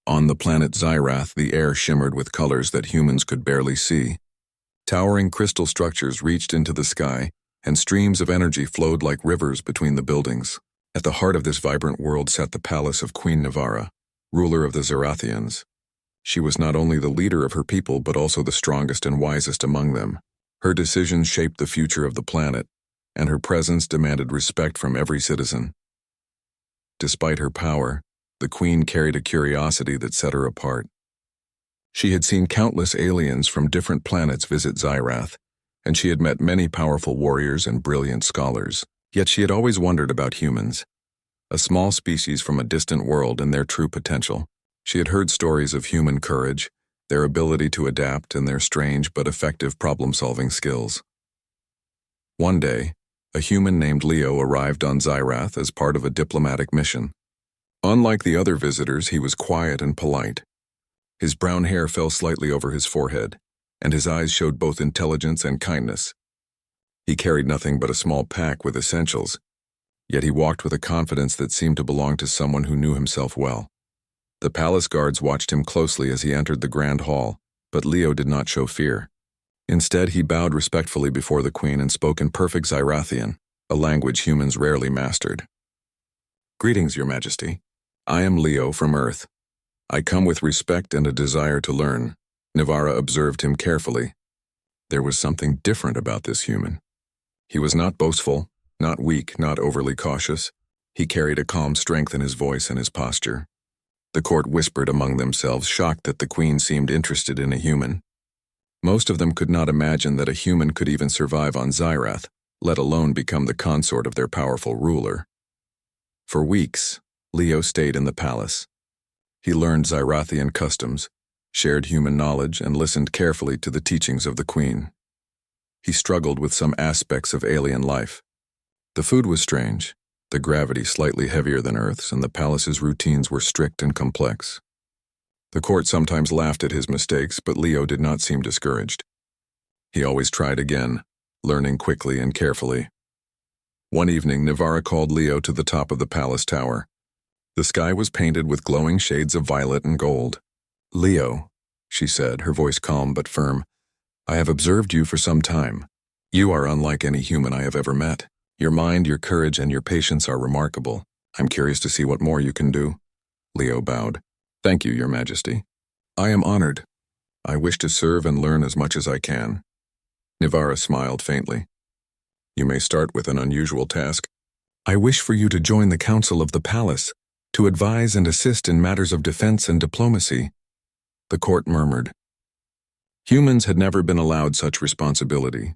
On the planet Zyrath, the air shimmered with colors that humans could barely see. Towering crystal structures reached into the sky, and streams of energy flowed like rivers between the buildings. At the heart of this vibrant world sat the palace of Queen Nivara, ruler of the Zarathians. She was not only the leader of her people but also the strongest and wisest among them. Her decisions shaped the future of the planet, and her presence demanded respect from every citizen. Despite her power, the queen carried a curiosity that set her apart. She had seen countless aliens from different planets visit Zyrath, and she had met many powerful warriors and brilliant scholars. Yet she had always wondered about humans, a small species from a distant world and their true potential. She had heard stories of human courage, their ability to adapt, and their strange but effective problem-solving skills. One day, a human named Leo arrived on Zyrath as part of a diplomatic mission. Unlike the other visitors, he was quiet and polite. His brown hair fell slightly over his forehead, and his eyes showed both intelligence and kindness. He carried nothing but a small pack with essentials, yet he walked with a confidence that seemed to belong to someone who knew himself well. The palace guards watched him closely as he entered the grand hall, but Leo did not show fear. Instead, he bowed respectfully before the queen and spoke in perfect Zyrathian, a language humans rarely mastered. "Greetings, Your Majesty. I am Leo from Earth. I come with respect and a desire to learn." Nivara observed him carefully. There was something different about this human. He was not boastful, not weak, not overly cautious. He carried a calm strength in his voice and his posture. The court whispered among themselves, shocked that the queen seemed interested in a human. Most of them could not imagine that a human could even survive on Zyrath, let alone become the consort of their powerful ruler. For weeks, Leo stayed in the palace. He learned Zyrathian customs, shared human knowledge, and listened carefully to the teachings of the queen. He struggled with some aspects of alien life. The food was strange, the gravity slightly heavier than Earth's, and the palace's routines were strict and complex. The court sometimes laughed at his mistakes, but Leo did not seem discouraged. He always tried again, learning quickly and carefully. One evening, Nivara called Leo to the top of the palace tower. The sky was painted with glowing shades of violet and gold. "Leo," she said, her voice calm but firm, "I have observed you for some time. You are unlike any human I have ever met. Your mind, your courage, and your patience are remarkable. I'm curious to see what more you can do." Leo bowed. "Thank you, Your Majesty. I am honored. I wish to serve and learn as much as I can." Nivara smiled faintly. "You may start with an unusual task. I wish for you to join the council of the palace, to advise and assist in matters of defense and diplomacy." The court murmured. Humans had never been allowed such responsibility.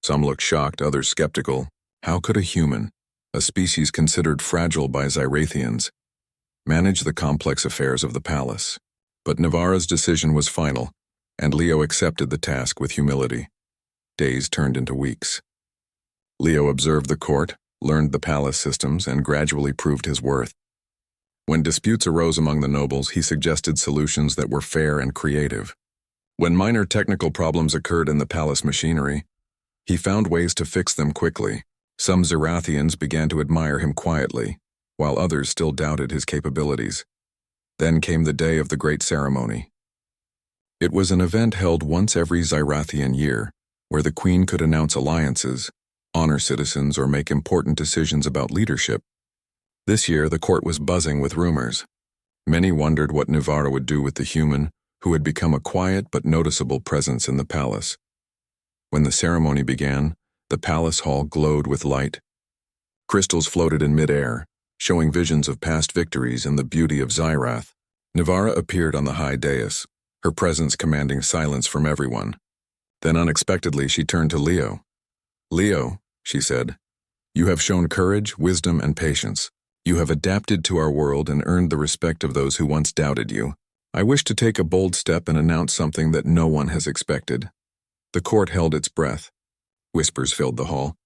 Some looked shocked, others skeptical. How could a human, a species considered fragile by Zyrathians, manage the complex affairs of the palace? But Nivara's decision was final, and Leo accepted the task with humility. Days turned into weeks. Leo observed the court, learned the palace systems, and gradually proved his worth. When disputes arose among the nobles, he suggested solutions that were fair and creative. When minor technical problems occurred in the palace machinery, he found ways to fix them quickly. Some Zarathians began to admire him quietly, while others still doubted his capabilities. Then came the day of the great ceremony. It was an event held once every Zyrathian year, where the queen could announce alliances, honor citizens, or make important decisions about leadership. This year, the court was buzzing with rumors. Many wondered what Nivara would do with the human who had become a quiet but noticeable presence in the palace. When the ceremony began, the palace hall glowed with light. Crystals floated in midair, showing visions of past victories and the beauty of Zyrath. Nivara appeared on the high dais, her presence commanding silence from everyone. Then unexpectedly she turned to Leo. "Leo," she said, "you have shown courage, wisdom, and patience. You have adapted to our world and earned the respect of those who once doubted you. I wish to take a bold step and announce something that no one has expected." The court held its breath. Whispers filled the hall.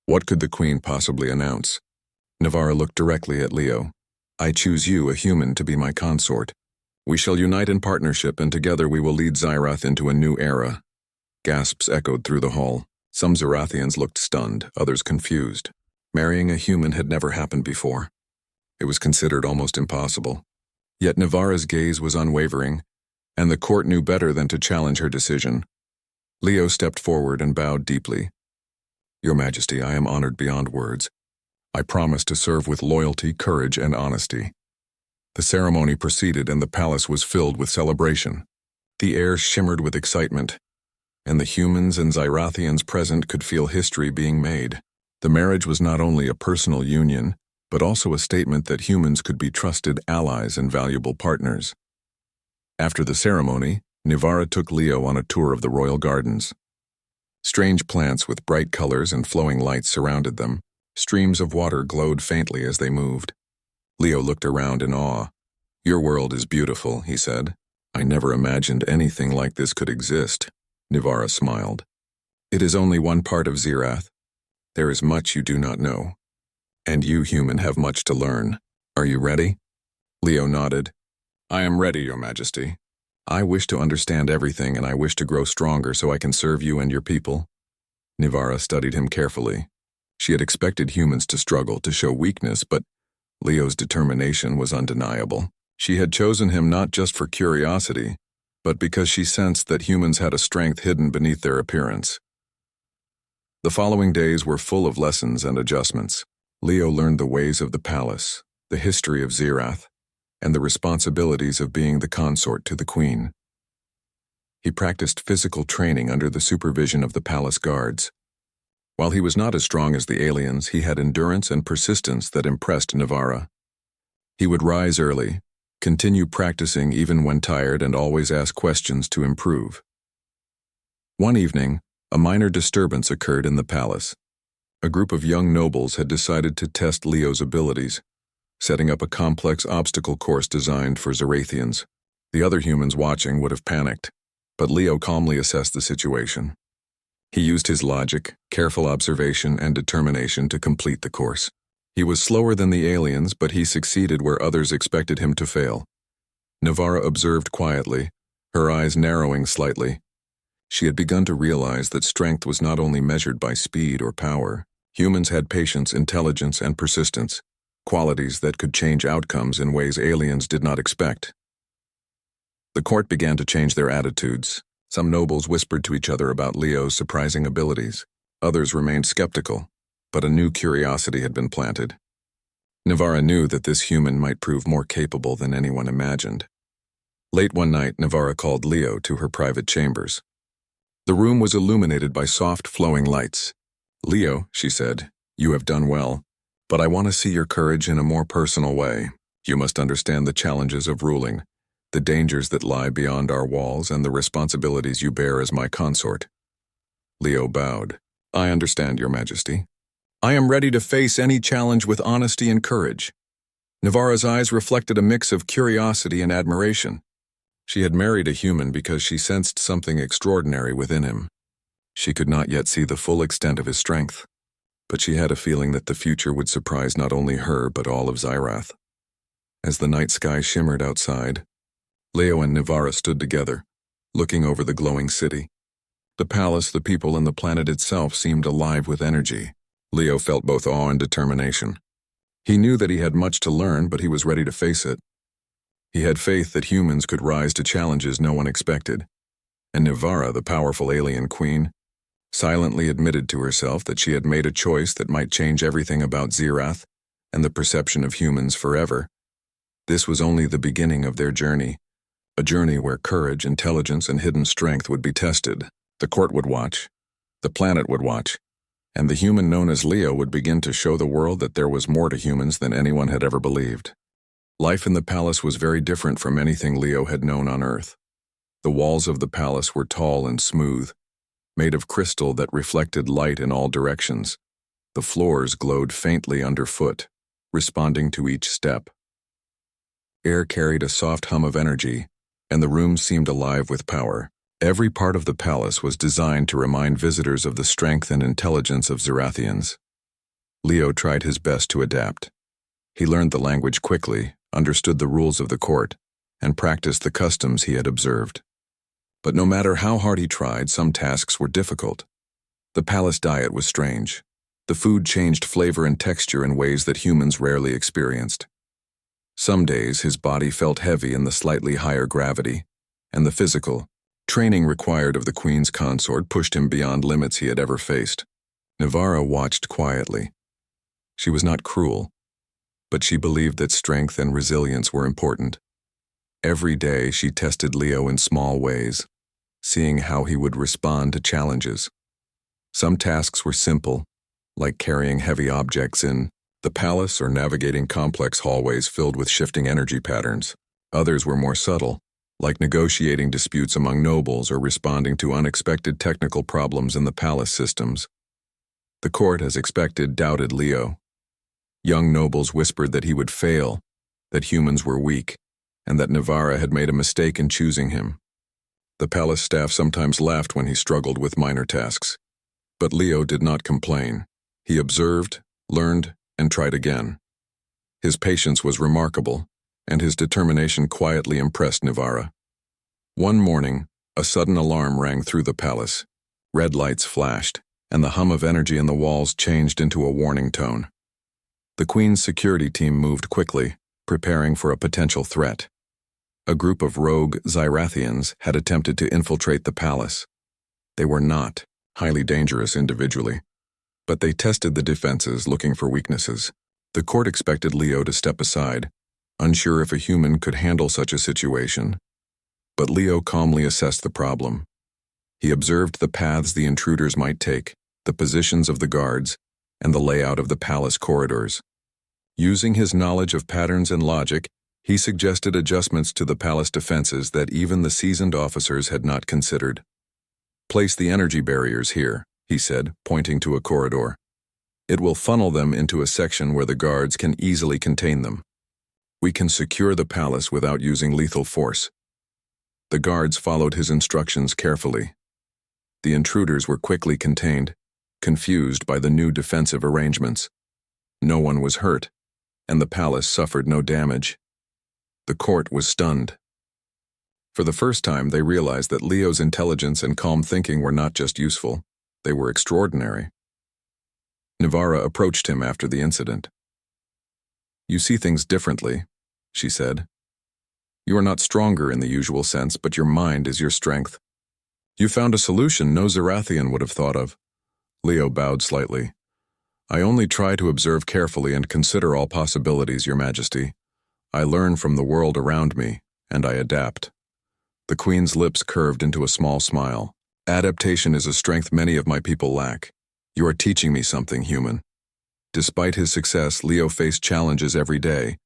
What could the queen possibly announce? Nivara looked directly at Leo. "I choose you, a human, to be my consort. We shall unite in partnership, and together we will lead Zyrath into a new era." Gasps echoed through the hall. Some Zarathians looked stunned, others confused. Marrying a human had never happened before. It was considered almost impossible. Yet Navara's gaze was unwavering, and the court knew better than to challenge her decision. Leo stepped forward and bowed deeply. "Your Majesty, I am honored beyond words. I promise to serve with loyalty, courage, and honesty." The ceremony proceeded and the palace was filled with celebration. The air shimmered with excitement, and the humans and Xirathians present could feel history being made. The marriage was not only a personal union, but also a statement that humans could be trusted allies and valuable partners. After the ceremony, Nivara took Leo on a tour of the royal gardens. Strange plants with bright colors and flowing lights surrounded them. Streams of water glowed faintly as they moved. Leo looked around in awe. "Your world is beautiful," he said. "I never imagined anything like this could exist." Nivara smiled. "It is only one part of Xerath. There is much you do not know. And you, human, have much to learn. Are you ready?" Leo nodded. "I am ready, Your Majesty. I wish to understand everything and I wish to grow stronger so I can serve you and your people." Nivara studied him carefully. She had expected humans to struggle, to show weakness, but Leo's determination was undeniable. She had chosen him not just for curiosity, but because she sensed that humans had a strength hidden beneath their appearance. The following days were full of lessons and adjustments. Leo learned the ways of the palace, the history of Xerath, and the responsibilities of being the consort to the queen. He practiced physical training under the supervision of the palace guards. While he was not as strong as the aliens, he had endurance and persistence that impressed Nivara. He would rise early, continue practicing even when tired, and always ask questions to improve. One evening, a minor disturbance occurred in the palace. A group of young nobles had decided to test Leo's abilities, setting up a complex obstacle course designed for Xerathians. The other humans watching would have panicked, but Leo calmly assessed the situation. He used his logic, careful observation, and determination to complete the course. He was slower than the aliens, but he succeeded where others expected him to fail. Nivara observed quietly, her eyes narrowing slightly. She had begun to realize that strength was not only measured by speed or power. Humans had patience, intelligence, and persistence, qualities that could change outcomes in ways aliens did not expect. The court began to change their attitudes. Some nobles whispered to each other about Leo's surprising abilities. Others remained skeptical, but a new curiosity had been planted. Nivara knew that this human might prove more capable than anyone imagined. Late one night, Nivara called Leo to her private chambers. The room was illuminated by soft, flowing lights. "Leo," she said, "you have done well, but I want to see your courage in a more personal way. You must understand the challenges of ruling, the dangers that lie beyond our walls, and the responsibilities you bear as my consort." Leo bowed. "I understand, Your Majesty. I am ready to face any challenge with honesty and courage." Nivara's eyes reflected a mix of curiosity and admiration. She had married a human because she sensed something extraordinary within him. She could not yet see the full extent of his strength, but she had a feeling that the future would surprise not only her but all of Xerath. As the night sky shimmered outside, Leo and Nivara stood together, looking over the glowing city. The palace, the people, and the planet itself seemed alive with energy. Leo felt both awe and determination. He knew that he had much to learn, but he was ready to face it. He had faith that humans could rise to challenges no one expected. And Nivara, the powerful alien queen, silently admitted to herself that she had made a choice that might change everything about Xerath and the perception of humans forever. This was only the beginning of their journey, a journey where courage, intelligence, and hidden strength would be tested. The court would watch, the planet would watch, and the human known as Leo would begin to show the world that there was more to humans than anyone had ever believed. Life in the palace was very different from anything Leo had known on Earth. The walls of the palace were tall and smooth, made of crystal that reflected light in all directions. The floors glowed faintly underfoot, responding to each step. Air carried a soft hum of energy, and the room seemed alive with power. Every part of the palace was designed to remind visitors of the strength and intelligence of Xerathians. Leo tried his best to adapt. He learned the language quickly, understood the rules of the court, and practiced the customs he had observed. But no matter how hard he tried, some tasks were difficult. The palace diet was strange. The food changed flavor and texture in ways that humans rarely experienced. Some days his body felt heavy in the slightly higher gravity, and the physical training required of the Queen's consort pushed him beyond limits he had ever faced. Nivara watched quietly. She was not cruel, but she believed that strength and resilience were important. Every day she tested Leo in small ways, seeing how he would respond to challenges. Some tasks were simple, like carrying heavy objects in the palace or navigating complex hallways filled with shifting energy patterns. Others were more subtle, like negotiating disputes among nobles or responding to unexpected technical problems in the palace systems. The court, as expected, doubted Leo. Young nobles whispered that he would fail, that humans were weak, and that Nivara had made a mistake in choosing him. The palace staff sometimes laughed when he struggled with minor tasks. But Leo did not complain. He observed, learned, and tried again. His patience was remarkable, and his determination quietly impressed Nivara. One morning, a sudden alarm rang through the palace. Red lights flashed, and the hum of energy in the walls changed into a warning tone. The Queen's security team moved quickly, preparing for a potential threat. A group of rogue Zyrathians had attempted to infiltrate the palace. They were not highly dangerous individually, but they tested the defenses looking for weaknesses. The court expected Leo to step aside, unsure if a human could handle such a situation. But Leo calmly assessed the problem. He observed the paths the intruders might take, the positions of the guards, and the layout of the palace corridors. Using his knowledge of patterns and logic, he suggested adjustments to the palace defenses that even the seasoned officers had not considered. "Place the energy barriers here," he said, pointing to a corridor. "It will funnel them into a section where the guards can easily contain them. We can secure the palace without using lethal force." The guards followed his instructions carefully. The intruders were quickly contained, confused by the new defensive arrangements. No one was hurt, and the palace suffered no damage. The court was stunned. For the first time, they realized that Leo's intelligence and calm thinking were not just useful, they were extraordinary. Nivara approached him after the incident. "You see things differently," she said. "You are not stronger in the usual sense, but your mind is your strength. You found a solution no Zyrathian would have thought of." Leo bowed slightly. "I only try to observe carefully and consider all possibilities, Your Majesty. I learn from the world around me, and I adapt." The Queen's lips curved into a small smile. "Adaptation is a strength many of my people lack. You are teaching me something, human." Despite his success, Leo faced challenges every day.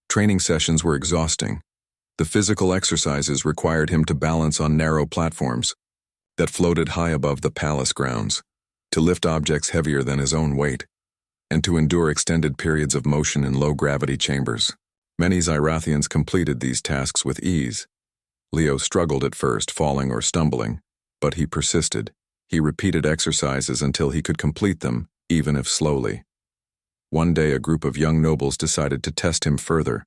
Training sessions were exhausting. The physical exercises required him to balance on narrow platforms that floated high above the palace grounds, to lift objects heavier than his own weight, and to endure extended periods of motion in low-gravity chambers. Many Zyrathians completed these tasks with ease. Leo struggled at first, falling or stumbling, but he persisted. He repeated exercises until he could complete them, even if slowly. One day, a group of young nobles decided to test him further.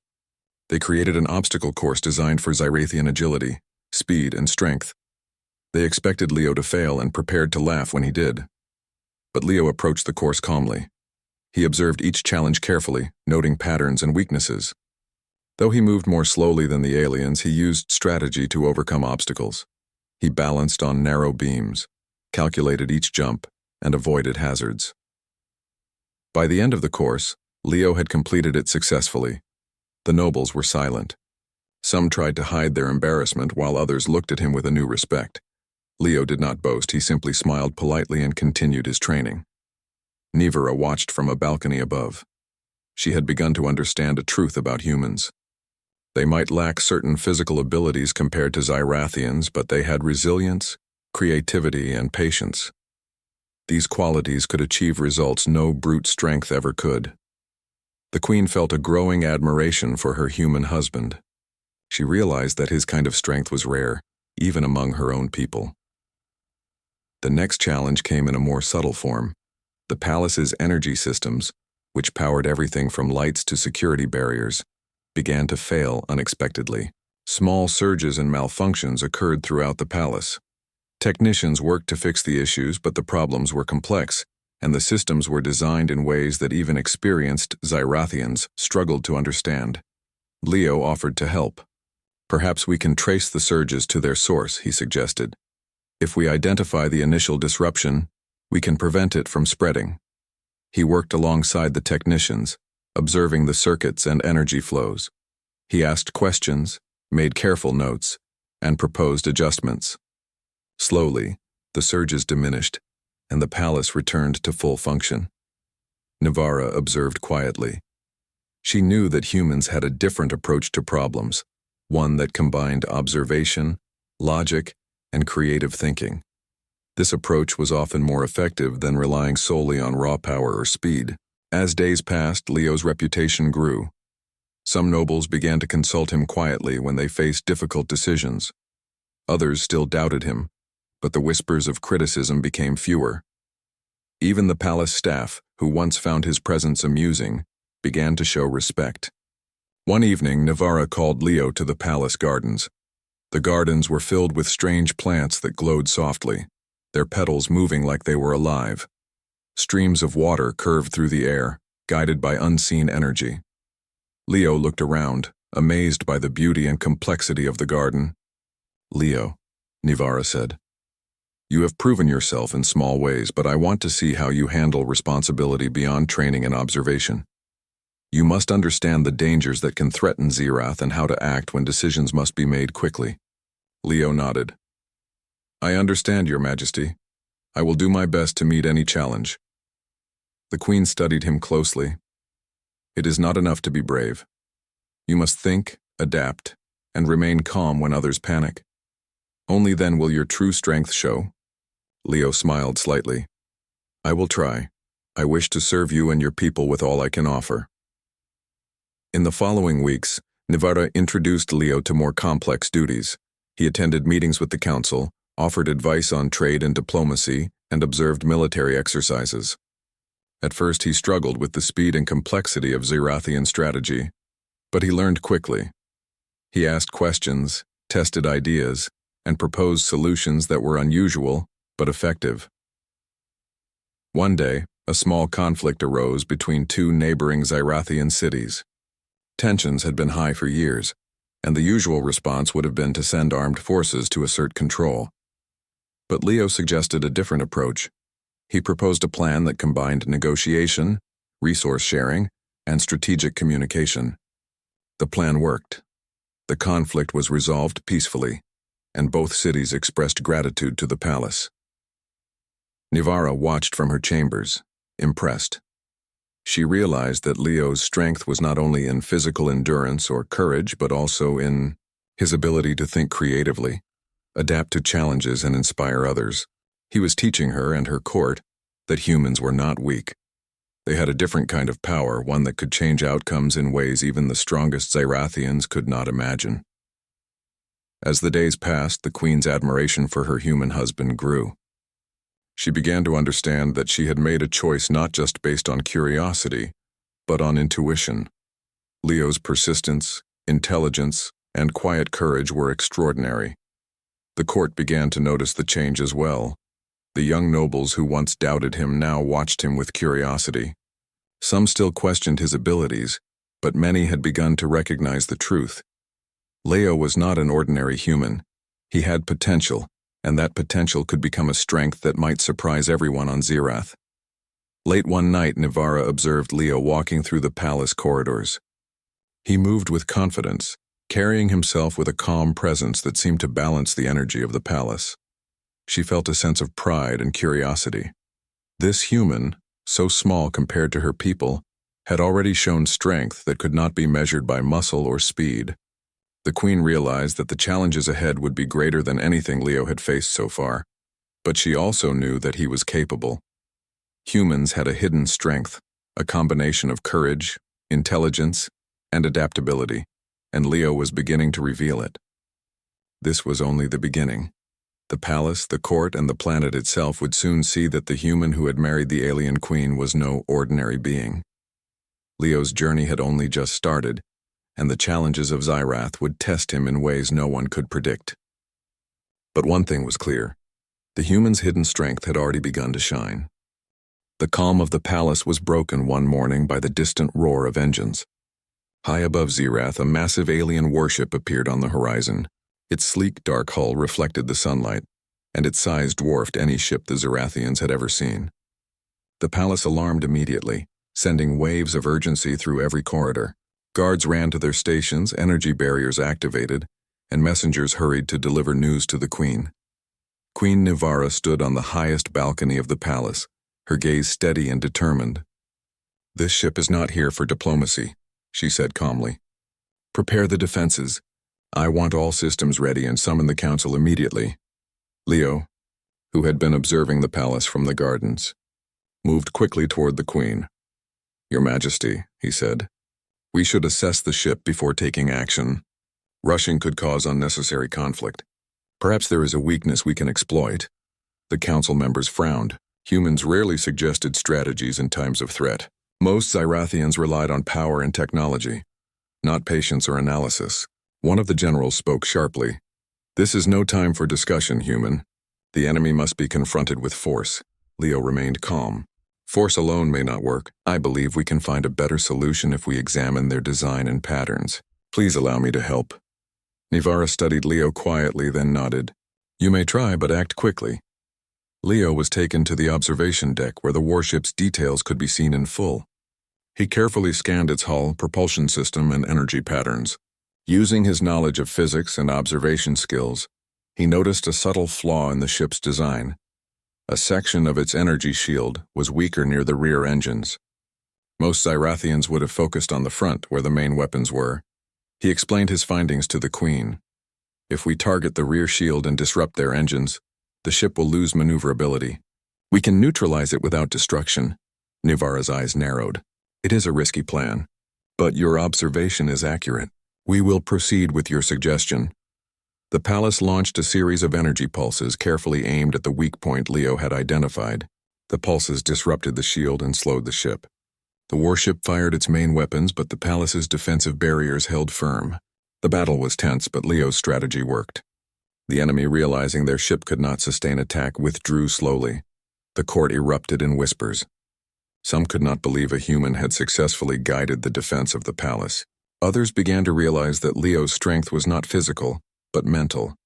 They created an obstacle course designed for Zyrathian agility, speed, and strength. They expected Leo to fail and prepared to laugh when he did. But Leo approached the course calmly. He observed each challenge carefully, noting patterns and weaknesses. Though he moved more slowly than the aliens, he used strategy to overcome obstacles. He balanced on narrow beams, calculated each jump, and avoided hazards. By the end of the course, Leo had completed it successfully. The nobles were silent. Some tried to hide their embarrassment while others looked at him with a new respect. Leo did not boast, he simply smiled politely and continued his training. Nivara watched from a balcony above. She had begun to understand a truth about humans. They might lack certain physical abilities compared to Zyrathians, but they had resilience, creativity, and patience. These qualities could achieve results no brute strength ever could. The Queen felt a growing admiration for her human husband. She realized that his kind of strength was rare, even among her own people. The next challenge came in a more subtle form. The palace's energy systems, which powered everything from lights to security barriers, began to fail unexpectedly. Small surges and malfunctions occurred throughout the palace. Technicians worked to fix the issues, but the problems were complex, and the systems were designed in ways that even experienced Zyrathians struggled to understand. Leo offered to help. Perhaps we can trace the surges to their source, he suggested. If we identify the initial disruption, we can prevent it from spreading. He worked alongside the technicians, observing the circuits and energy flows. He asked questions, made careful notes, and proposed adjustments. Slowly, the surges diminished, and the palace returned to full function. Nivara observed quietly. She knew that humans had a different approach to problems, one that combined observation, logic, and creative thinking. This approach was often more effective than relying solely on raw power or speed. As days passed, Leo's reputation grew. Some nobles began to consult him quietly when they faced difficult decisions. Others still doubted him, but the whispers of criticism became fewer. Even the palace staff, who once found his presence amusing, began to show respect. One evening, Nivara called Leo to the palace gardens. The gardens were filled with strange plants that glowed softly, their petals moving like they were alive. Streams of water curved through the air, guided by unseen energy. Leo looked around, amazed by the beauty and complexity of the garden. "Leo," Nivara said, "you have proven yourself in small ways, but I want to see how you handle responsibility beyond training and observation. You must understand the dangers that can threaten Zirath and how to act when decisions must be made quickly." Leo nodded. "I understand, Your Majesty. I will do my best to meet any challenge." The Queen studied him closely. "It is not enough to be brave. You must think, adapt, and remain calm when others panic. Only then will your true strength show." Leo smiled slightly. "I will try. I wish to serve you and your people with all I can offer." In the following weeks, Nivara introduced Leo to more complex duties. He attended meetings with the council, offered advice on trade and diplomacy, and observed military exercises. At first he struggled with the speed and complexity of Zirathian strategy, but he learned quickly. He asked questions, tested ideas, and proposed solutions that were unusual but effective. One day, a small conflict arose between two neighboring Zirathian cities. Tensions had been high for years, and the usual response would have been to send armed forces to assert control. But Leo suggested a different approach. He proposed a plan that combined negotiation, resource sharing, and strategic communication. The plan worked. The conflict was resolved peacefully, and both cities expressed gratitude to the palace. Nivara watched from her chambers, impressed. She realized that Leo's strength was not only in physical endurance or courage, but also in his ability to think creatively, adapt to challenges, and inspire others. He was teaching her and her court that humans were not weak. They had a different kind of power, one that could change outcomes in ways even the strongest Zirathians could not imagine. As the days passed, the Queen's admiration for her human husband grew. She began to understand that she had made a choice not just based on curiosity, but on intuition. Leo's persistence, intelligence, and quiet courage were extraordinary. The court began to notice the change as well. The young nobles who once doubted him now watched him with curiosity. Some still questioned his abilities, but many had begun to recognize the truth. Leo was not an ordinary human. He had potential, and that potential could become a strength that might surprise everyone on Zirath. Late one night, Nivara observed Leo walking through the palace corridors. He moved with confidence, carrying himself with a calm presence that seemed to balance the energy of the palace. She felt a sense of pride and curiosity. This human, so small compared to her people, had already shown strength that could not be measured by muscle or speed. The Queen realized that the challenges ahead would be greater than anything Leo had faced so far, but she also knew that he was capable. Humans had a hidden strength, a combination of courage, intelligence, and adaptability, and Leo was beginning to reveal it. This was only the beginning. The palace, the court, and the planet itself would soon see that the human who had married the alien queen was no ordinary being. Leo's journey had only just started, and the challenges of Zirath would test him in ways no one could predict. But one thing was clear. The human's hidden strength had already begun to shine. The calm of the palace was broken one morning by the distant roar of engines. High above Zerath, a massive alien warship appeared on the horizon. Its sleek, dark hull reflected the sunlight, and its size dwarfed any ship the Zerathians had ever seen. The palace alarmed immediately, sending waves of urgency through every corridor. Guards ran to their stations, energy barriers activated, and messengers hurried to deliver news to the Queen. Queen Nivara stood on the highest balcony of the palace, her gaze steady and determined. "This ship is not here for diplomacy," she said calmly. "Prepare the defenses. I want all systems ready and summon the council immediately." Leo, who had been observing the palace from the gardens, moved quickly toward the Queen. "Your Majesty," he said, "we should assess the ship before taking action. Rushing could cause unnecessary conflict. Perhaps there is a weakness we can exploit." The council members frowned. Humans rarely suggested strategies in times of threat. Most Zerathians relied on power and technology, not patience or analysis. One of the generals spoke sharply. "This is no time for discussion, human. The enemy must be confronted with force." Leo remained calm. "Force alone may not work. I believe we can find a better solution if we examine their design and patterns. Please allow me to help." Nivara studied Leo quietly, then nodded. "You may try, but act quickly." Leo was taken to the observation deck where the warship's details could be seen in full. He carefully scanned its hull, propulsion system, and energy patterns. Using his knowledge of physics and observation skills, he noticed a subtle flaw in the ship's design. A section of its energy shield was weaker near the rear engines. Most Zerathians would have focused on the front where the main weapons were. He explained his findings to the Queen. "If we target the rear shield and disrupt their engines, the ship will lose maneuverability. We can neutralize it without destruction." Nivara's eyes narrowed. "It is a risky plan, but your observation is accurate. We will proceed with your suggestion." The palace launched a series of energy pulses carefully aimed at the weak point Leo had identified. The pulses disrupted the shield and slowed the ship. The warship fired its main weapons, but the palace's defensive barriers held firm. The battle was tense, but Leo's strategy worked. The enemy, realizing their ship could not sustain attack, withdrew slowly. The court erupted in whispers. Some could not believe a human had successfully guided the defense of the palace. Others began to realize that Leo's strength was not physical, but mental.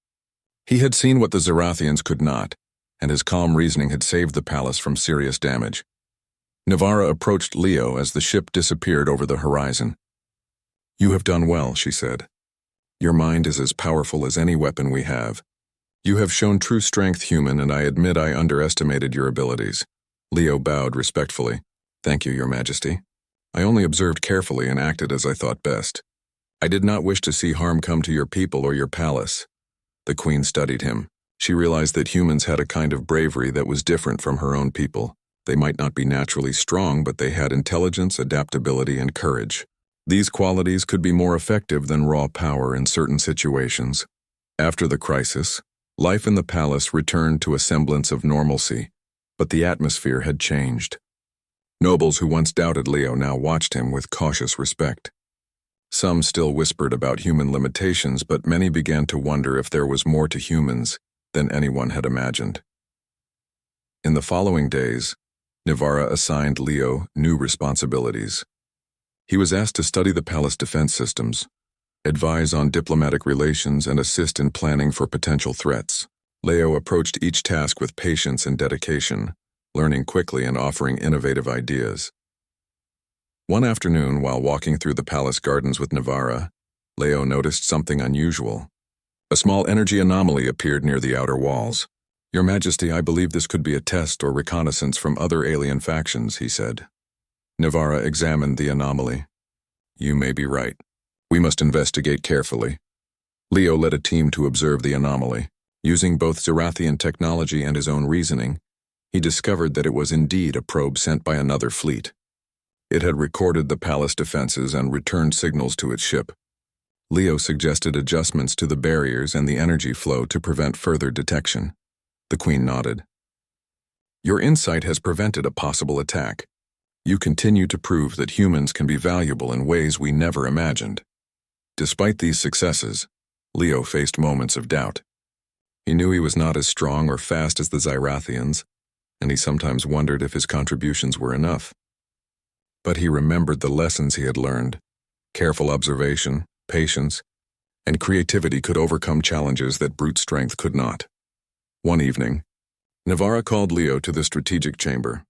He had seen what the Zerathians could not, and his calm reasoning had saved the palace from serious damage. Nivara approached Leo as the ship disappeared over the horizon. "You have done well," she said. "Your mind is as powerful as any weapon we have. You have shown true strength, human, and I admit I underestimated your abilities." Leo bowed respectfully. "Thank you, Your Majesty. I only observed carefully and acted as I thought best. I did not wish to see harm come to your people or your palace." The Queen studied him. She realized that humans had a kind of bravery that was different from her own people. They might not be naturally strong, but they had intelligence, adaptability, and courage. These qualities could be more effective than raw power in certain situations. After the crisis, life in the palace returned to a semblance of normalcy, but the atmosphere had changed. Nobles who once doubted Leo now watched him with cautious respect. Some still whispered about human limitations, but many began to wonder if there was more to humans than anyone had imagined. In the following days, Nivara assigned Leo new responsibilities. He was asked to study the palace defense systems, advise on diplomatic relations, and assist in planning for potential threats. Leo approached each task with patience and dedication, learning quickly and offering innovative ideas. One afternoon, while walking through the palace gardens with Nivara, Leo noticed something unusual. A small energy anomaly appeared near the outer walls. "Your Majesty, I believe this could be a test or reconnaissance from other alien factions," he said. Nivara examined the anomaly. "You may be right. We must investigate carefully." Leo led a team to observe the anomaly. Using both Zerathian technology and his own reasoning, he discovered that it was indeed a probe sent by another fleet. It had recorded the palace defenses and returned signals to its ship. Leo suggested adjustments to the barriers and the energy flow to prevent further detection. The Queen nodded. "Your insight has prevented a possible attack. You continue to prove that humans can be valuable in ways we never imagined." Despite these successes, Leo faced moments of doubt. He knew he was not as strong or fast as the Zerathians, and he sometimes wondered if his contributions were enough. But he remembered the lessons he had learned. Careful observation, patience, and creativity could overcome challenges that brute strength could not. One evening, Navarra called Leo to the strategic chamber,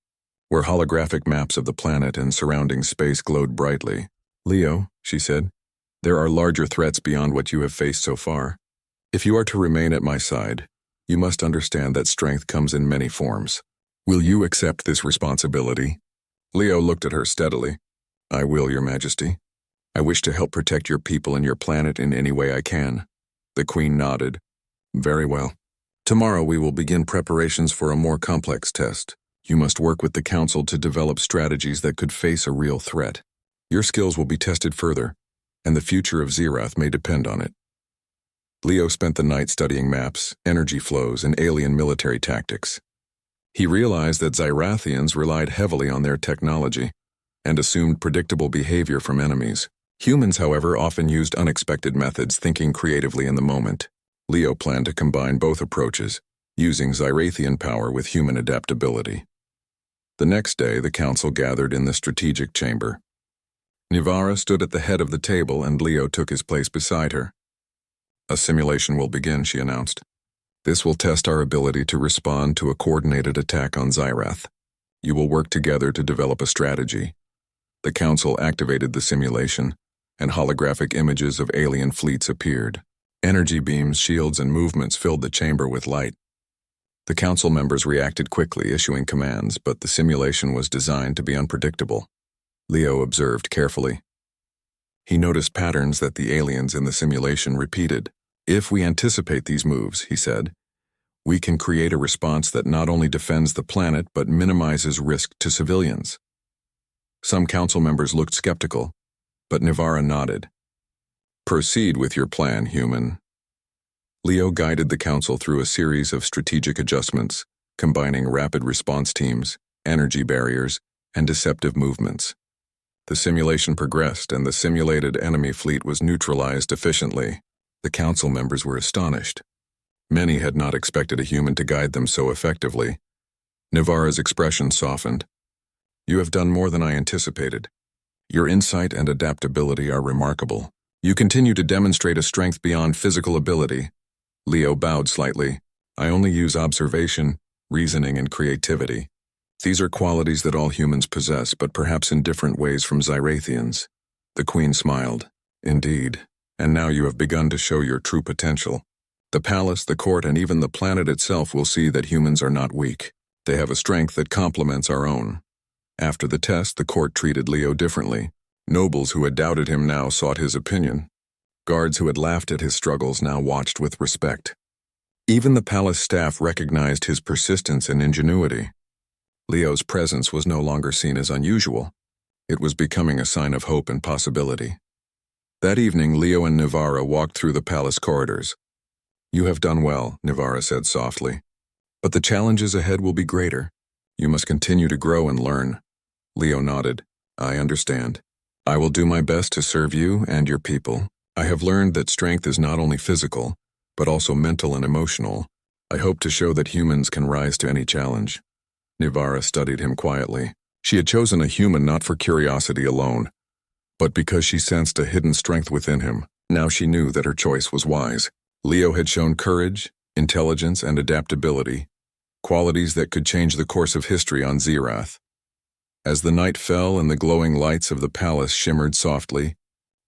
where holographic maps of the planet and surrounding space glowed brightly. "Leo," she said, "there are larger threats beyond what you have faced so far. If you are to remain at my side, you must understand that strength comes in many forms. Will you accept this responsibility?" Leo looked at her steadily. "I will, Your Majesty. I wish to help protect your people and your planet in any way I can." The Queen nodded. "Very well. Tomorrow we will begin preparations for a more complex test. You must work with the Council to develop strategies that could face a real threat. Your skills will be tested further, and the future of Zirath may depend on it." Leo spent the night studying maps, energy flows, and alien military tactics. He realized that Zirathians relied heavily on their technology and assumed predictable behavior from enemies. Humans, however, often used unexpected methods, thinking creatively in the moment. Leo planned to combine both approaches, using Zirathian power with human adaptability. The next day, the council gathered in the strategic chamber. Navarra stood at the head of the table and Leo took his place beside her. "A simulation will begin," she announced. "This will test our ability to respond to a coordinated attack on Zirath. You will work together to develop a strategy." The council activated the simulation, and holographic images of alien fleets appeared. Energy beams, shields, and movements filled the chamber with light. The council members reacted quickly, issuing commands, but the simulation was designed to be unpredictable. Leo observed carefully. He noticed patterns that the aliens in the simulation repeated. "If we anticipate these moves," he said, "we can create a response that not only defends the planet but minimizes risk to civilians." Some council members looked skeptical, but Navarra nodded. "Proceed with your plan, human." Leo guided the council through a series of strategic adjustments, combining rapid response teams, energy barriers, and deceptive movements. The simulation progressed, and the simulated enemy fleet was neutralized efficiently. The council members were astonished. Many had not expected a human to guide them so effectively. Navarra's expression softened. "You have done more than I anticipated. Your insight and adaptability are remarkable. You continue to demonstrate a strength beyond physical ability." Leo bowed slightly. "I only use observation, reasoning, and creativity. These are qualities that all humans possess, but perhaps in different ways from Zirathians." The Queen smiled. "Indeed. And now you have begun to show your true potential. The palace, the court, and even the planet itself will see that humans are not weak. They have a strength that complements our own." After the test, the court treated Leo differently. Nobles who had doubted him now sought his opinion. Guards who had laughed at his struggles now watched with respect. Even the palace staff recognized his persistence and ingenuity. Leo's presence was no longer seen as unusual. It was becoming a sign of hope and possibility. That evening, Leo and Navarra walked through the palace corridors. "You have done well," Navarra said softly. "But the challenges ahead will be greater. You must continue to grow and learn." Leo nodded. "I understand. I will do my best to serve you and your people. I have learned that strength is not only physical, but also mental and emotional. I hope to show that humans can rise to any challenge." Navarra studied him quietly. She had chosen a human not for curiosity alone, but because she sensed a hidden strength within him. Now she knew that her choice was wise. Leo had shown courage, intelligence, and adaptability, qualities that could change the course of history on Zirath. As the night fell and the glowing lights of the palace shimmered softly,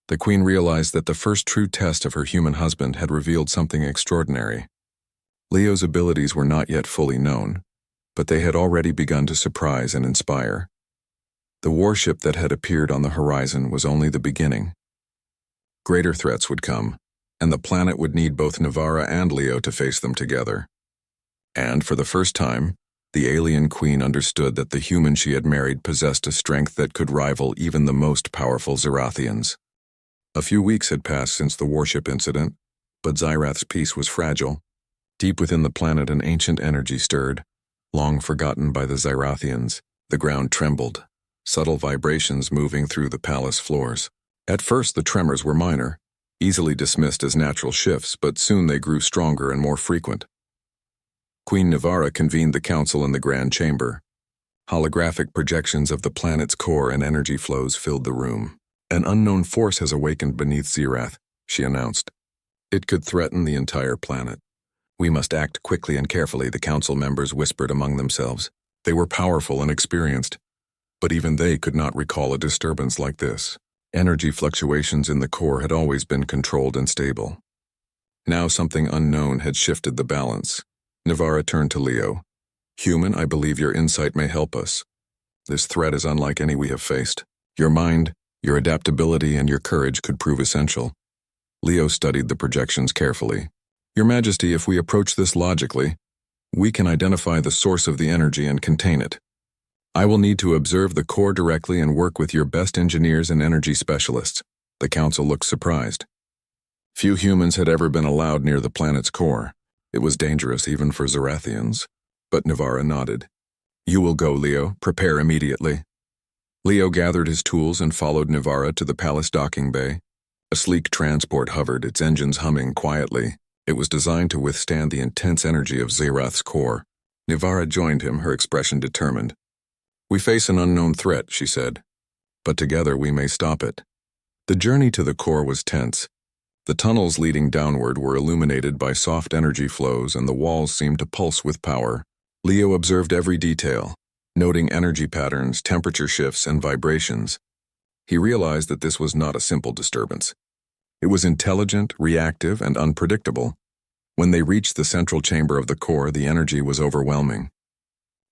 the Queen realized that the first true test of her human husband had revealed something extraordinary. Leo's abilities were not yet fully known, but they had already begun to surprise and inspire. The warship that had appeared on the horizon was only the beginning. Greater threats would come, and the planet would need both Navarra and Leo to face them together. And for the first time, the alien queen understood that the human she had married possessed a strength that could rival even the most powerful Zirathians. A few weeks had passed since the warship incident, but Zirath's peace was fragile. Deep within the planet, an ancient energy stirred, long forgotten by the Zirathians. The ground trembled, subtle vibrations moving through the palace floors. At first, the tremors were minor, easily dismissed as natural shifts, but soon they grew stronger and more frequent. Queen Navarra convened the council in the grand chamber. Holographic projections of the planet's core and energy flows filled the room. An unknown force has awakened beneath Zerath, she announced. It could threaten the entire planet. We must act quickly and carefully, the council members whispered among themselves. They were powerful and experienced, but even they could not recall a disturbance like this. Energy fluctuations in the core had always been controlled and stable. Now something unknown had shifted the balance. Navara turned to Leo. Human, I believe your insight may help us. This threat is unlike any we have faced. Your mind, your adaptability, and your courage could prove essential. Leo studied the projections carefully. Your Majesty, if we approach this logically, we can identify the source of the energy and contain it. I will need to observe the core directly and work with your best engineers and energy specialists. The council looked surprised. Few humans had ever been allowed near the planet's core. It was dangerous even for Zerathians. But Navara nodded. You will go, Leo. Prepare immediately. Leo gathered his tools and followed Navara to the palace docking bay. A sleek transport hovered, its engines humming quietly. It was designed to withstand the intense energy of Zerath's core. Navara joined him, her expression determined. We face an unknown threat, she said, but together we may stop it. The journey to the core was tense. The tunnels leading downward were illuminated by soft energy flows, and the walls seemed to pulse with power. Leo observed every detail, noting energy patterns, temperature shifts, and vibrations. He realized that this was not a simple disturbance. It was intelligent, reactive, and unpredictable. When they reached the central chamber of the core, the energy was overwhelming.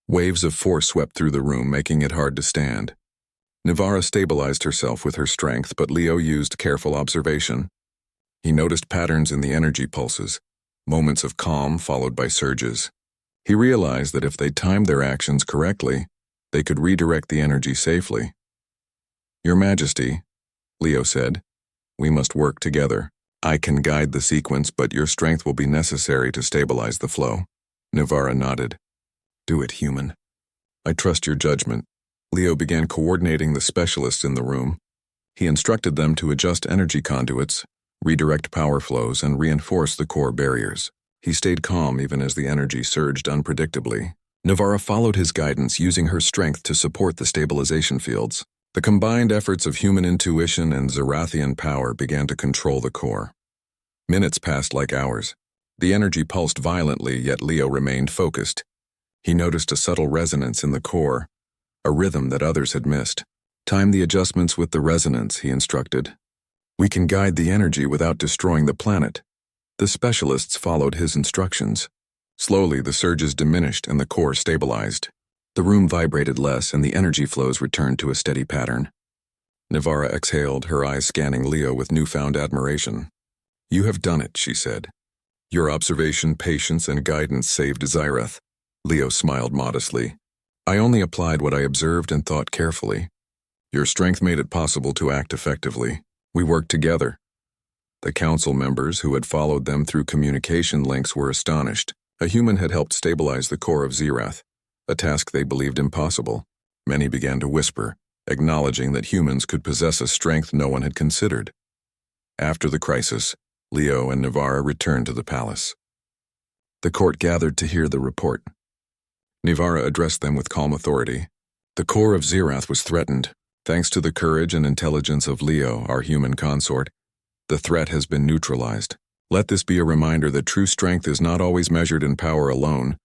Waves of force swept through the room, making it hard to stand. Navara stabilized herself with her strength, but Leo used careful observation. He noticed patterns in the energy pulses, moments of calm followed by surges. He realized that if they timed their actions correctly, they could redirect the energy safely. Your Majesty, Leo said, we must work together. I can guide the sequence, but your strength will be necessary to stabilize the flow. Navara nodded. Do it, human. I trust your judgment. Leo began coordinating the specialists in the room. He instructed them to adjust energy conduits, redirect power flows, and reinforce the core barriers. He stayed calm even as the energy surged unpredictably. Navara followed his guidance, using her strength to support the stabilization fields. The combined efforts of human intuition and Zerathian power began to control the core. Minutes passed like hours. The energy pulsed violently, yet Leo remained focused. He noticed a subtle resonance in the core, a rhythm that others had missed. Time the adjustments with the resonance, he instructed. We can guide the energy without destroying the planet. The specialists followed his instructions. Slowly, the surges diminished and the core stabilized. The room vibrated less and the energy flows returned to a steady pattern. Navara exhaled, her eyes scanning Leo with newfound admiration. You have done it, she said. Your observation, patience, and guidance saved Zerath. Leo smiled modestly. I only applied what I observed and thought carefully. Your strength made it possible to act effectively. We worked together. The council members who had followed them through communication links were astonished. A human had helped stabilize the core of Zerath, a task they believed impossible. Many began to whisper, acknowledging that humans could possess a strength no one had considered. After the crisis, Leo and Navara returned to the palace. The court gathered to hear the report. Navara addressed them with calm authority. The core of Zerath was threatened. Thanks to the courage and intelligence of Leo, our human consort, the threat has been neutralized. Let this be a reminder that true strength is not always measured in power alone,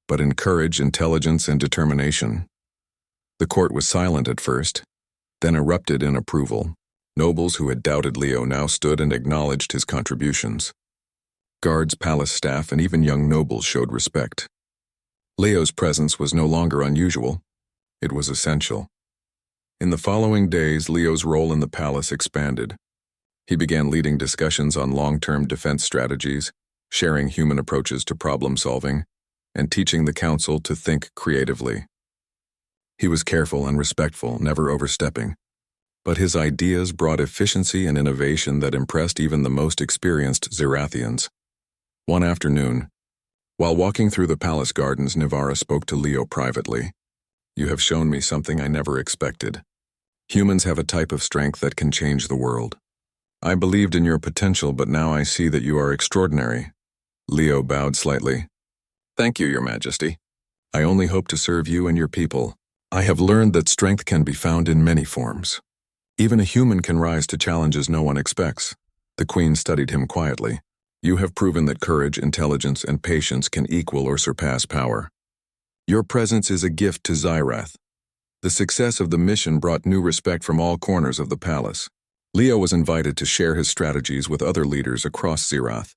but in courage, intelligence, and determination. The court was silent at first, then erupted in approval. Nobles who had doubted Leo now stood and acknowledged his contributions. Guards, palace staff, and even young nobles showed respect. Leo's presence was no longer unusual. It was essential. In the following days, Leo's role in the palace expanded. He began leading discussions on long-term defense strategies, sharing human approaches to problem-solving, and teaching the council to think creatively. He was careful and respectful, never overstepping, but his ideas brought efficiency and innovation that impressed even the most experienced Zerathians. One afternoon, while walking through the palace gardens, Navara spoke to Leo privately. You have shown me something I never expected. Humans have a type of strength that can change the world. I believed in your potential, but now I see that you are extraordinary. Leo bowed slightly. Thank you, Your Majesty. I only hope to serve you and your people. I have learned that strength can be found in many forms. Even a human can rise to challenges no one expects. The Queen studied him quietly. You have proven that courage, intelligence, and patience can equal or surpass power. Your presence is a gift to Xyrath. The success of the mission brought new respect from all corners of the palace. Leo was invited to share his strategies with other leaders across Xyrath.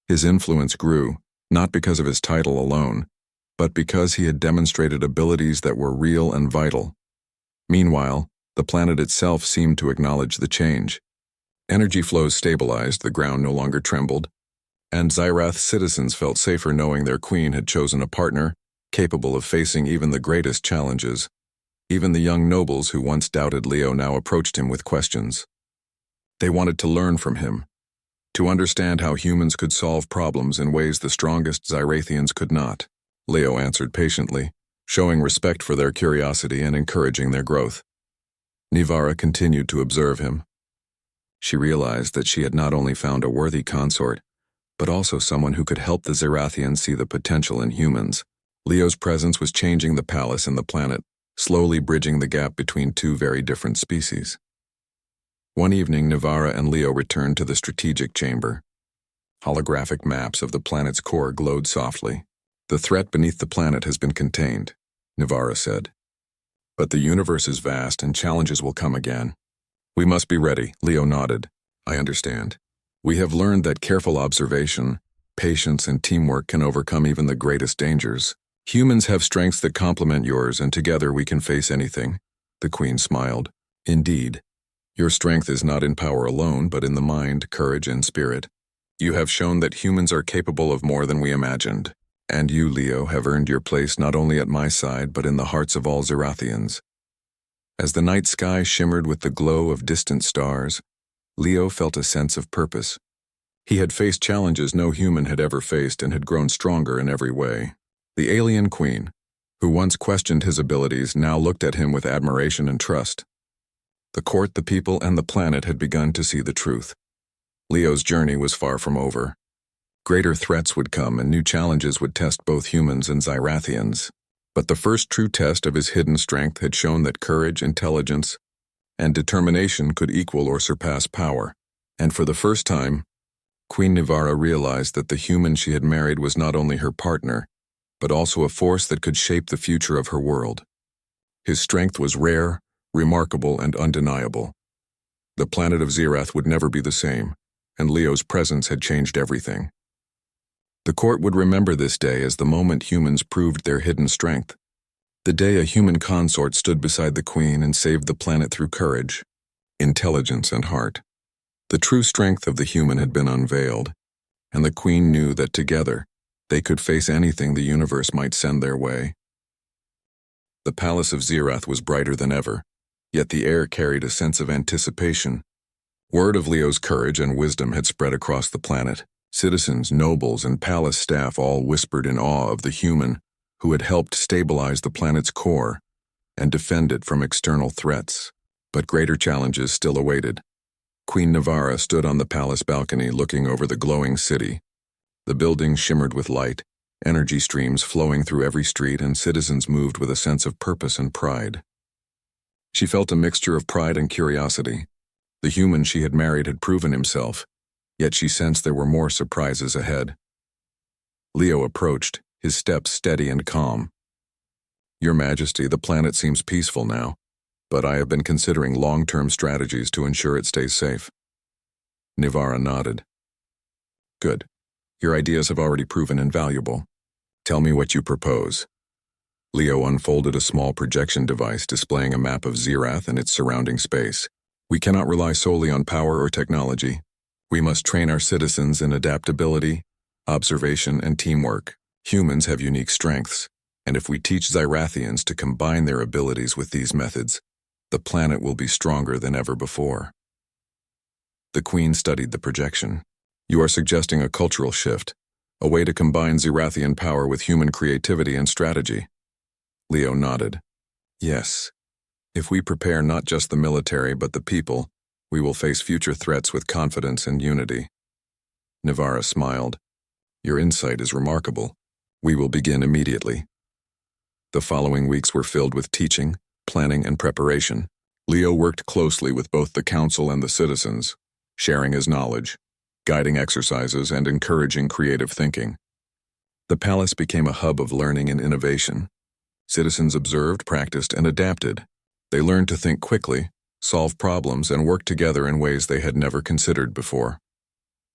His influence grew, not because of his title alone, but because he had demonstrated abilities that were real and vital. Meanwhile, the planet itself seemed to acknowledge the change. Energy flows stabilized, the ground no longer trembled, and Xyrath's citizens felt safer knowing their queen had chosen a partner capable of facing even the greatest challenges. Even the young nobles who once doubted Leo now approached him with questions. They wanted to learn from him, to understand how humans could solve problems in ways the strongest Xyrathians could not. Leo answered patiently, showing respect for their curiosity and encouraging their growth. Nivara continued to observe him. She realized that she had not only found a worthy consort, but also someone who could help the Xyrathians see the potential in humans. Leo's presence was changing the palace and the planet, slowly bridging the gap between two very different species. One evening, Nivara and Leo returned to the strategic chamber. Holographic maps of the planet's core glowed softly. The threat beneath the planet has been contained, Nivara said. But the universe is vast and challenges will come again. We must be ready, Leo nodded. I understand. We have learned that careful observation, patience, and teamwork can overcome even the greatest dangers. Humans have strengths that complement yours, and together we can face anything. The Queen smiled. Indeed. Your strength is not in power alone, but in the mind, courage, and spirit. You have shown that humans are capable of more than we imagined. And you, Leo, have earned your place not only at my side, but in the hearts of all Xyrathians. As the night sky shimmered with the glow of distant stars, Leo felt a sense of purpose. He had faced challenges no human had ever faced and had grown stronger in every way. The alien queen, who once questioned his abilities, now looked at him with admiration and trust. The court, the people, and the planet had begun to see the truth. Leo's journey was far from over. Greater threats would come and new challenges would test both humans and Xyrathians. But the first true test of his hidden strength had shown that courage, intelligence, and determination could equal or surpass power. And for the first time, Queen Nivara realized that the human she had married was not only her partner, but also a force that could shape the future of her world. His strength was rare, remarkable, and undeniable. The planet of Xyrath would never be the same, and Leo's presence had changed everything. The court would remember this day as the moment humans proved their hidden strength. The day a human consort stood beside the queen and saved the planet through courage, intelligence, and heart. The true strength of the human had been unveiled, and the queen knew that together they could face anything the universe might send their way. The palace of Xyrath was brighter than ever, yet the air carried a sense of anticipation. Word of Leo's courage and wisdom had spread across the planet. Citizens, nobles, and palace staff all whispered in awe of the human who had helped stabilize the planet's core and defend it from external threats. But greater challenges still awaited. Queen Nivara stood on the palace balcony looking over the glowing city. The buildings shimmered with light, energy streams flowing through every street, and citizens moved with a sense of purpose and pride. She felt a mixture of pride and curiosity. The human she had married had proven himself, yet she sensed there were more surprises ahead. Leo approached, his steps steady and calm. Your Majesty, the planet seems peaceful now, but I have been considering long-term strategies to ensure it stays safe. Nivara nodded. Good. Your ideas have already proven invaluable. Tell me what you propose. Leo unfolded a small projection device displaying a map of Xyrath and its surrounding space. We cannot rely solely on power or technology. We must train our citizens in adaptability, observation, and teamwork. Humans have unique strengths, and if we teach Xyrathians to combine their abilities with these methods, the planet will be stronger than ever before. The Queen studied the projection. You are suggesting a cultural shift, a way to combine Xyrathian power with human creativity and strategy. Leo nodded. Yes. If we prepare not just the military but the people, we will face future threats with confidence and unity. Nivara smiled. Your insight is remarkable. We will begin immediately. The following weeks were filled with teaching, planning, and preparation. Leo worked closely with both the council and the citizens, sharing his knowledge, guiding exercises, and encouraging creative thinking. The palace became a hub of learning and innovation. Citizens observed, practiced, and adapted. They learned to think quickly, solve problems, and work together in ways they had never considered before.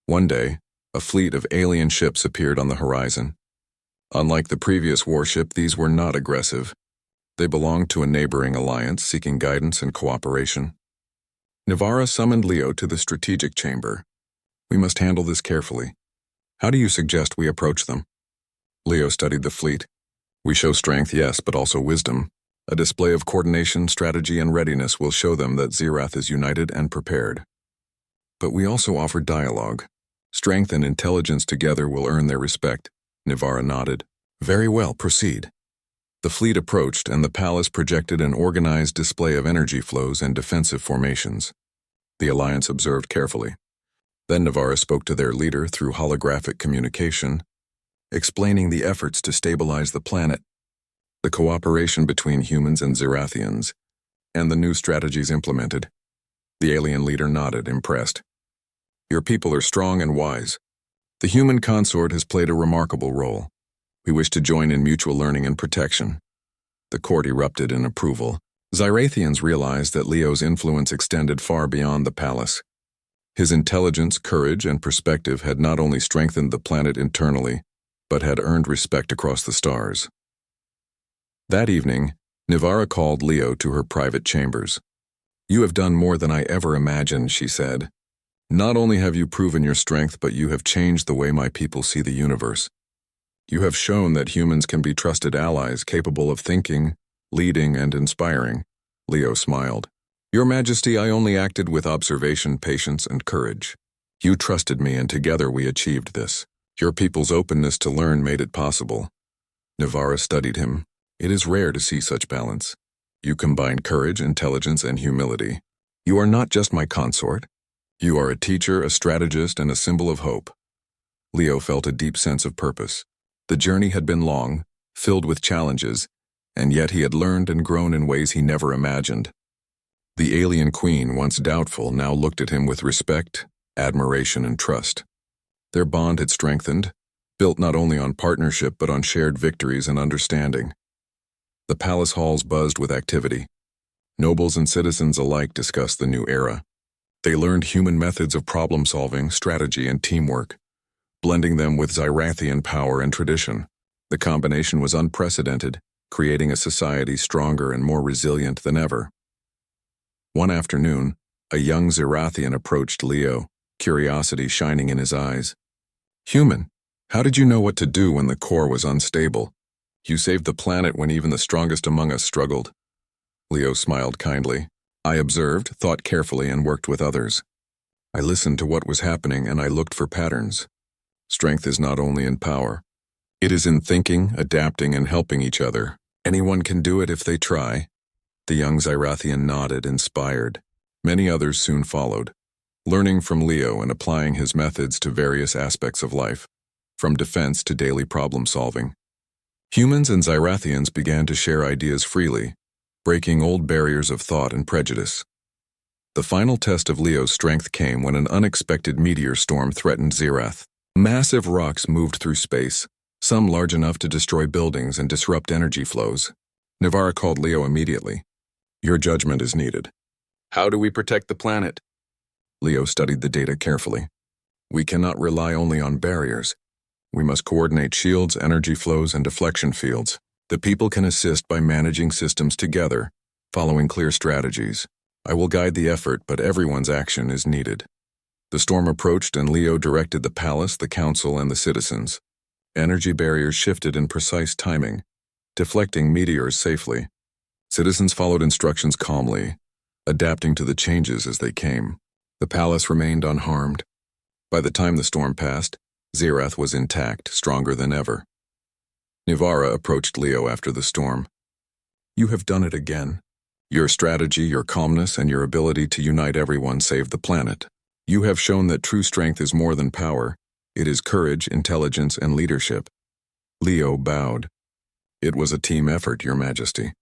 One day, a fleet of alien ships appeared on the horizon. Unlike the previous warship, these were not aggressive. They belonged to a neighboring alliance seeking guidance and cooperation. Nivara summoned Leo to the strategic chamber. "We must handle this carefully. How do you suggest we approach them?" Leo studied the fleet. "We show strength, yes, but also wisdom. A display of coordination, strategy, and readiness will show them that Zirath is united and prepared. But we also offer dialogue. Strength and intelligence together will earn their respect." Nivara nodded. "Very well, proceed." The fleet approached, and the palace projected an organized display of energy flows and defensive formations. The alliance observed carefully. Then Nivara spoke to their leader through holographic communication, explaining the efforts to stabilize the planet, the cooperation between humans and Zirathians, and the new strategies implemented. The alien leader nodded, impressed. "Your people are strong and wise. The human consort has played a remarkable role. We wish to join in mutual learning and protection." The court erupted in approval. Zirathians realized that Leo's influence extended far beyond the palace. His intelligence, courage, and perspective had not only strengthened the planet internally, but had earned respect across the stars. That evening, Nivara called Leo to her private chambers. "You have done more than I ever imagined," she said. "Not only have you proven your strength, but you have changed the way my people see the universe. You have shown that humans can be trusted allies capable of thinking, leading, and inspiring." Leo smiled. "Your Majesty, I only acted with observation, patience, and courage. You trusted me, and together we achieved this. Your people's openness to learn made it possible." Nivara studied him. "It is rare to see such balance. You combine courage, intelligence, and humility. You are not just my consort. You are a teacher, a strategist, and a symbol of hope." Leo felt a deep sense of purpose. The journey had been long, filled with challenges, and yet he had learned and grown in ways he never imagined. The alien queen, once doubtful, now looked at him with respect, admiration, and trust. Their bond had strengthened, built not only on partnership but on shared victories and understanding. The palace halls buzzed with activity. Nobles and citizens alike discussed the new era. They learned human methods of problem-solving, strategy, and teamwork, blending them with Zirathian power and tradition. The combination was unprecedented, creating a society stronger and more resilient than ever. One afternoon, a young Zirathian approached Leo, curiosity shining in his eyes. "Human, how did you know what to do when the core was unstable? You saved the planet when even the strongest among us struggled." Leo smiled kindly. "I observed, thought carefully, and worked with others. I listened to what was happening, and I looked for patterns. Strength is not only in power. It is in thinking, adapting, and helping each other. Anyone can do it if they try." The young Zirathian nodded, inspired. Many others soon followed, learning from Leo and applying his methods to various aspects of life, from defense to daily problem-solving. Humans and Zirathians began to share ideas freely, breaking old barriers of thought and prejudice. The final test of Leo's strength came when an unexpected meteor storm threatened Zirath. Massive rocks moved through space, some large enough to destroy buildings and disrupt energy flows. Nivara called Leo immediately. "Your judgment is needed. How do we protect the planet?" Leo studied the data carefully. "We cannot rely only on barriers. We must coordinate shields, energy flows, and deflection fields. The people can assist by managing systems together, following clear strategies. I will guide the effort, but everyone's action is needed." The storm approached, and Leo directed the palace, the council, and the citizens. Energy barriers shifted in precise timing, deflecting meteors safely. Citizens followed instructions calmly, adapting to the changes as they came. The palace remained unharmed. By the time the storm passed, Zirath was intact, stronger than ever. Nivara approached Leo after the storm. "You have done it again. Your strategy, your calmness, and your ability to unite everyone saved the planet. You have shown that true strength is more than power. It is courage, intelligence, and leadership." Leo bowed. "It was a team effort, Your Majesty."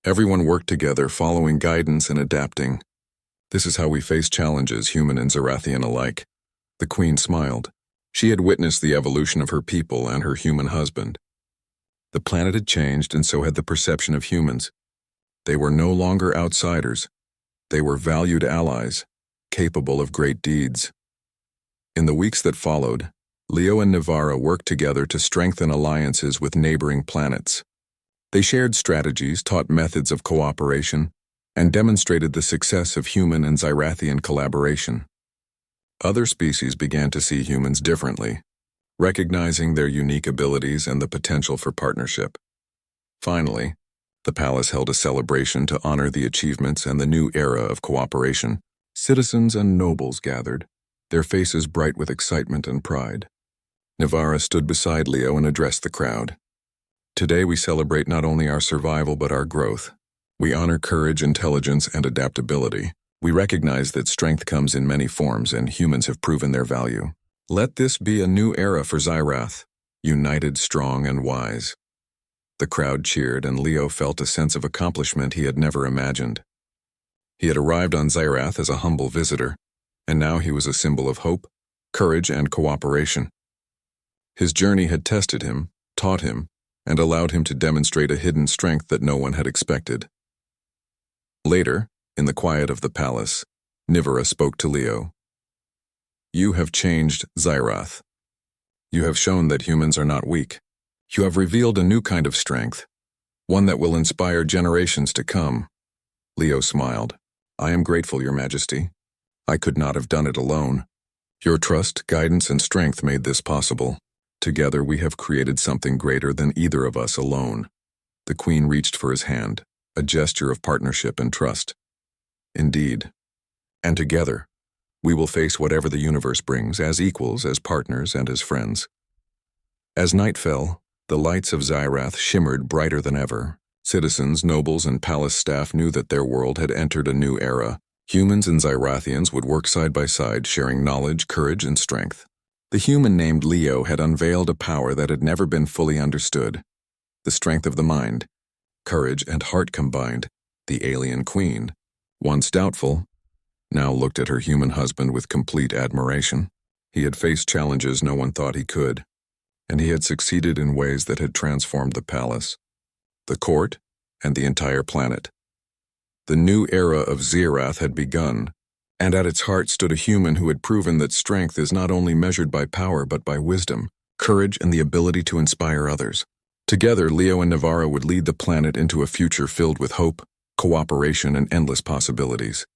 Everyone worked together, following guidance and adapting. This is how we face challenges, human and Zarathian alike. The queen smiled. She had witnessed the evolution of her people and her human husband. The planet had changed, and so had the perception of humans. They were no longer outsiders. They were valued allies, capable of great deeds. In the weeks that followed, Leo and Nivara worked together to strengthen alliances with neighboring planets. They shared strategies, taught methods of cooperation, and demonstrated the success of human and Zarathian collaboration. Other species began to see humans differently, recognizing their unique abilities and the potential for partnership. Finally, the palace held a celebration to honor the achievements and the new era of cooperation. Citizens and nobles gathered, their faces bright with excitement and pride. Nivara stood beside Leo and addressed the crowd. Today we celebrate not only our survival but our growth. We honor courage, intelligence, and adaptability. We recognize that strength comes in many forms, and humans have proven their value. Let this be a new era for Zyrath, united, strong, and wise. The crowd cheered, and Leo felt a sense of accomplishment he had never imagined. He had arrived on Zyrath as a humble visitor, and now he was a symbol of hope, courage, and cooperation. His journey had tested him, taught him, and allowed him to demonstrate a hidden strength that no one had expected. Later, in the quiet of the palace, Nivara spoke to Leo. You have changed Zyrath. You have shown that humans are not weak. You have revealed a new kind of strength, one that will inspire generations to come. Leo smiled. I am grateful, Your Majesty. I could not have done it alone. Your trust, guidance, and strength made this possible. Together we have created something greater than either of us alone. The queen reached for his hand, a gesture of partnership and trust. Indeed. And together, we will face whatever the universe brings as equals, as partners, and as friends. As night fell, the lights of Zyrath shimmered brighter than ever. Citizens, nobles, and palace staff knew that their world had entered a new era. Humans and Zyrathians would work side by side, sharing knowledge, courage, and strength. The human named Leo had unveiled a power that had never been fully understood. The strength of the mind, courage and heart combined. The alien queen, once doubtful, now looked at her human husband with complete admiration. He had faced challenges no one thought he could, and he had succeeded in ways that had transformed the palace, the court, and the entire planet. The new era of Zyrath had begun, and at its heart stood a human who had proven that strength is not only measured by power but by wisdom, courage, and the ability to inspire others. Together, Leo and Nivara would lead the planet into a future filled with hope, cooperation, and endless possibilities.